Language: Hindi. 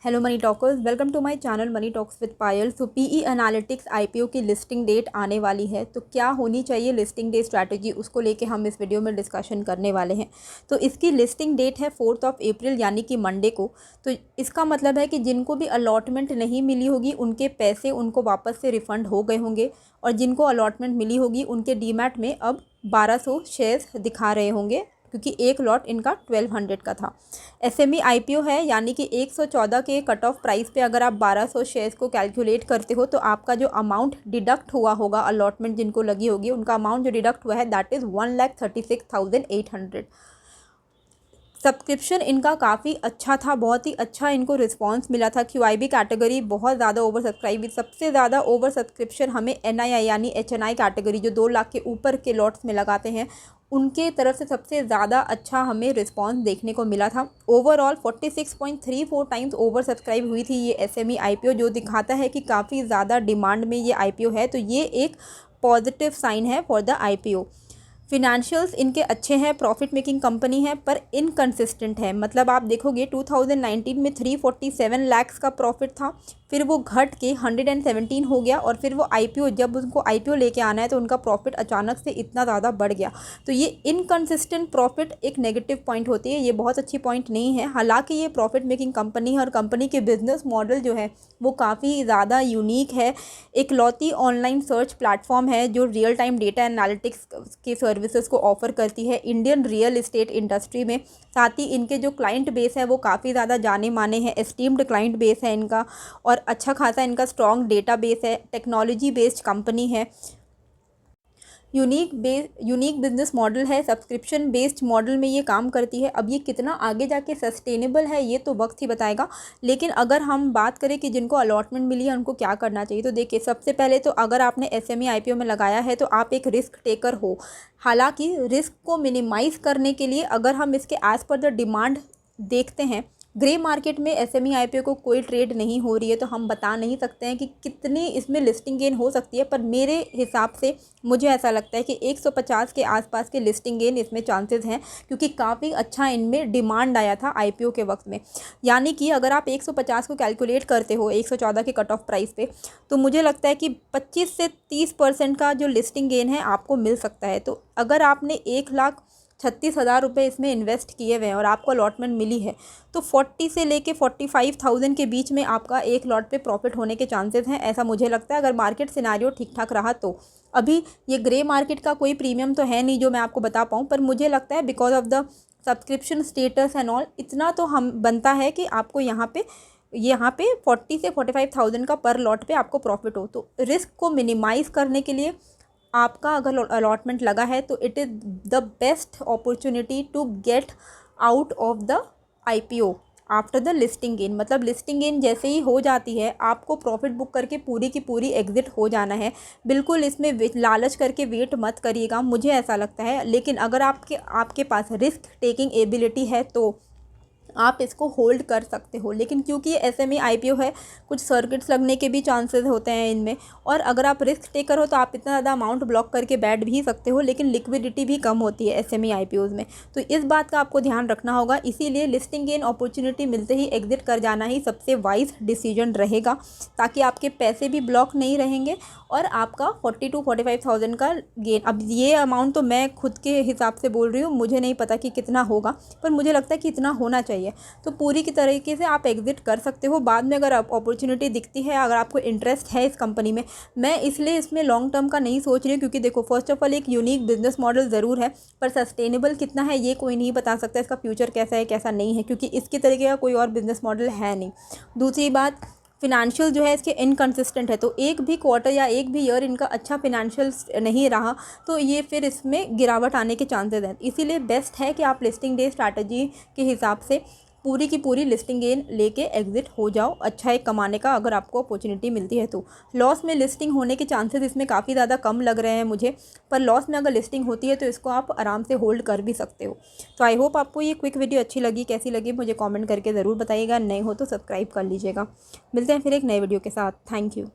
Hello money talkers, welcome to my channel money talks with Payal. So PE analytics IPO की लिस्टिंग डेट आने वाली है, तो क्या होनी चाहिए लिस्टिंग डे स्ट्रैटेजी, उसको लेके हम इस वीडियो में डिस्कशन करने वाले हैं। तो इसकी लिस्टिंग डेट है 4 अप्रैल यानी कि मंडे को। तो इसका मतलब है कि जिनको भी अलॉटमेंट नहीं मिली होगी उनके पैसे उनको वापस से रिफ़ंड हो गए होंगे, और जिनको अलॉटमेंट मिली होगी उनके डीमैट में अब 1200 शेयर्स दिखा रहे होंगे, क्योंकि एक लॉट इनका 1200 का था। एसएमई आईपीओ है, यानी कि 114 के कट ऑफ प्राइस पे अगर आप 1200 शेयर्स को कैलकुलेट करते हो तो आपका जो अमाउंट डिडक्ट हुआ होगा, अलॉटमेंट जिनको लगी होगी उनका अमाउंट जो डिडक्ट हुआ है दैट इज़ 1,36,800। सब्सक्रिप्शन इनका काफ़ी अच्छा था, बहुत ही अच्छा इनको रिस्पांस मिला था। क्यूआईबी कैटेगरी बहुत ज़्यादा ओवर सब्सक्राइब, सबसे ज़्यादा ओवर सब्सक्रिप्शन हमें एनआईआई यानी एचएनआई कैटेगरी जो 2 लाख के ऊपर के लॉट्स में लगाते हैं उनके तरफ से सबसे ज़्यादा अच्छा हमें रिस्पांस देखने को मिला था। ओवरऑल 46.34 टाइम्स ओवर सब्सक्राइब हुई थी ये एसएमई आईपीओ, जो दिखाता है कि काफ़ी ज़्यादा डिमांड में ये आईपीओ है। तो ये एक पॉजिटिव साइन है फॉर द आईपीओ। फिनेंशियल्स इनके अच्छे हैं, प्रॉफिट मेकिंग कंपनी है पर इनकंसिस्टेंट है। मतलब आप देखोगे 2019 में 347 लाख का प्रॉफिट था, फिर वो घट के 117 हो गया, और फिर वो आईपीओ जब उनको आईपीओ लेके आना है तो उनका प्रॉफिट अचानक से इतना ज़्यादा बढ़ गया। तो ये इनकंसिस्टेंट प्रॉफिट एक नेगेटिव पॉइंट होती है, ये बहुत अच्छी पॉइंट नहीं है। हालांकि ये प्रॉफिट मेकिंग कंपनी है और कंपनी के बिजनेस मॉडल जो है वो काफ़ी ज़्यादा यूनिक है। एक लौती ऑनलाइन सर्च प्लेटफॉर्म है जो रियल टाइम डेटा एनालिटिक्स के सर्विसेज को ऑफर करती है इंडियन रियल एस्टेट इंडस्ट्री में। साथ ही इनके जो क्लाइंट बेस है वो काफ़ी ज़्यादा जाने माने हैं, एस्टीम्ड क्लाइंट बेस है इनका, और अच्छा खासा इनका स्ट्रॉन्ग डेटा बेस है। टेक्नोलॉजी बेस्ड कंपनी है, यूनिक बिजनेस मॉडल है, सब्सक्रिप्शन बेस्ड मॉडल में ये काम करती है। अब ये कितना आगे जाके सस्टेनेबल है ये तो वक्त ही बताएगा। लेकिन अगर हम बात करें कि जिनको अलॉटमेंट मिली है उनको क्या करना चाहिए, तो देखिए सबसे पहले तो अगर आपने एसएमई आईपीओ में लगाया है तो आप एक रिस्क टेकर हो। हालांकि रिस्क को मिनिमाइज़ करने के लिए अगर हम इसके एज़ पर द डिमांड देखते हैं, ग्रे मार्केट में एसएमई आईपीओ को कोई ट्रेड नहीं हो रही है, तो हम बता नहीं सकते हैं कि कितनी इसमें लिस्टिंग गेन हो सकती है। पर मेरे हिसाब से मुझे ऐसा लगता है कि 150 के आसपास के लिस्टिंग गेन इसमें चांसेस हैं, क्योंकि काफ़ी अच्छा इनमें डिमांड आया था आईपीओ के वक्त में। यानी कि अगर आप 150 को कैलकुलेट करते हो 114 के कट ऑफ प्राइस पे, तो मुझे लगता है कि 25 से 30% का जो लिस्टिंग गेन है आपको मिल सकता है। तो अगर आपने 1,36,000 रुपये इसमें इन्वेस्ट किए हुए हैं और आपको अलॉटमेंट मिली है, तो 40 से लेके 45,000 के बीच में आपका एक लॉट पे प्रॉफिट होने के चांसेस हैं, ऐसा मुझे लगता है, अगर मार्केट सिनारियो ठीक ठाक रहा तो। अभी ये ग्रे मार्केट का कोई प्रीमियम तो है नहीं जो मैं आपको बता पाऊँ, पर मुझे लगता है because of the subscription status and all इतना तो हम बनता है कि आपको यहाँ पे 40 से 45,000 का पर लॉट पे आपको प्रॉफिट हो। तो रिस्क को मिनिमाइज़ करने के लिए आपका अगर अलॉटमेंट लगा है तो it is the best opportunity to get out of the IPO after the listing gain. मतलब लिस्टिंग गेन जैसे ही हो जाती है आपको प्रॉफिट बुक करके पूरी की पूरी एग्जिट हो जाना है। बिल्कुल इसमें लालच करके वेट मत करिएगा, मुझे ऐसा लगता है। लेकिन अगर आपके पास रिस्क टेकिंग एबिलिटी है तो आप इसको होल्ड कर सकते हो। लेकिन क्योंकि ये एसएमई आईपीओ है, कुछ सर्किट्स लगने के भी चांसेस होते हैं इनमें, और अगर आप रिस्क टेकर हो तो आप इतना ज़्यादा अमाउंट ब्लॉक करके बैठ भी सकते हो, लेकिन लिक्विडिटी भी कम होती है एसएमई आईपीओज़ में। तो इस बात का आपको ध्यान रखना होगा, इसीलिए लिस्टिंग गेन अपॉर्चुनिटी मिलते ही एग्जिट कर जाना ही सबसे वाइज डिसीजन रहेगा, ताकि आपके पैसे भी ब्लॉक नहीं रहेंगे और आपका 40 to 45,000 का गेन। अब ये अमाउंट तो मैं खुद के हिसाब से बोल रही हूँ, मुझे नहीं पता कि कितना होगा, पर मुझे लगता है कि इतना होना चाहिए। तो पूरी की तरीके से आप एग्जिट कर सकते हो बाद में अगर अपॉर्चुनिटी दिखती है, अगर आपको इंटरेस्ट है इस कंपनी में। मैं इसलिए इसमें लॉन्ग टर्म का नहीं सोच रही हूँ, क्योंकि देखो फर्स्ट ऑफ ऑल एक यूनिक बिजनेस मॉडल ज़रूर है, पर सस्टेनेबल कितना है ये कोई नहीं बता सकता, इसका फ्यूचर कैसा है कैसा नहीं है, क्योंकि इसके तरीके का कोई और बिजनेस मॉडल है नहीं। दूसरी बात, फिनेंशियल जो है इसके इनकंसिस्टेंट है, तो एक भी क्वार्टर या एक भी ईयर इनका अच्छा फिनेंशियल नहीं रहा तो ये फिर इसमें गिरावट आने के चांसेस हैं। इसीलिए बेस्ट है कि आप लिस्टिंग डे स्ट्रैटेजी के हिसाब से पूरी की पूरी लिस्टिंग गेन लेके एग्जिट हो जाओ, अच्छा एक कमाने का अगर आपको अपॉर्चुनिटी मिलती है तो। लॉस में लिस्टिंग होने के चांसेस इसमें काफ़ी ज़्यादा कम लग रहे हैं मुझे, पर लॉस में अगर लिस्टिंग होती है तो इसको आप आराम से होल्ड कर भी सकते हो। तो आई होप आपको ये क्विक वीडियो अच्छी लगी, कैसी लगी मुझे कॉमेंट करके ज़रूर बताइएगा, नए हो तो सब्सक्राइब कर लीजिएगा। मिलते हैं फिर एक नए वीडियो के साथ। Thank you.